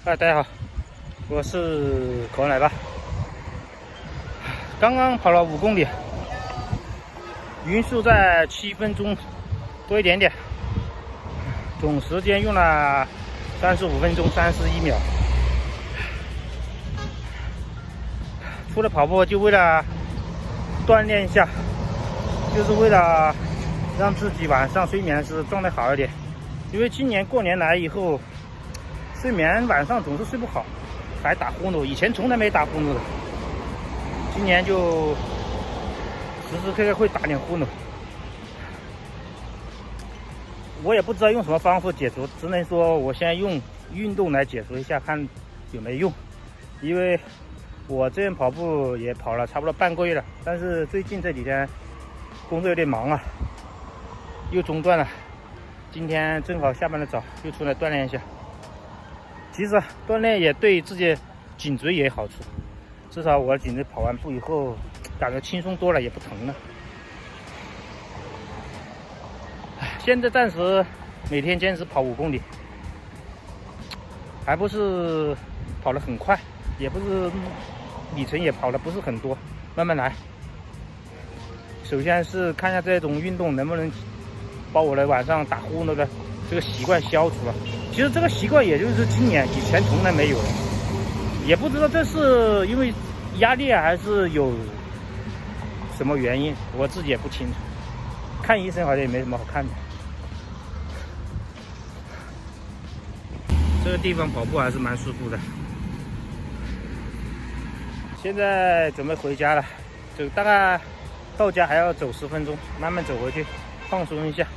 大家好，我是口奶爸。刚刚跑了5公里，匀速在7分钟多一点点，总时间用了35分钟31秒。出来跑步就为了锻炼一下，就是为了让自己晚上睡眠时状态好一点。因为今年过年来以后，睡眠晚上总是睡不好，还打呼噜。以前从来没打呼噜的，今年就时时刻刻会打点呼噜。我也不知道用什么方法解除，只能说我现在用运动来解除一下，看有没有用。因为我这边跑步也跑了差不多半个月了，但是最近这几天工作有点忙啊，又中断了。今天正好下班的早，又出来锻炼一下。其实锻炼也对自己颈椎也有好处，至少我的颈椎跑完步以后感觉轻松多了，也不疼了。现在暂时每天坚持跑5公里，还不是跑得很快，也不是里程也跑得不是很多，慢慢来。首先是看一下这种运动能不能把我的晚上打呼噜的这个习惯消除了。其实这个习惯也就是今年，以前从来没有的，也不知道这是因为压力还是有什么原因，我自己也不清楚。看医生好像也没什么好看的。这个地方跑步还是蛮舒服的。现在准备回家了，就大概到家还要走10分钟，慢慢走回去，放松一下。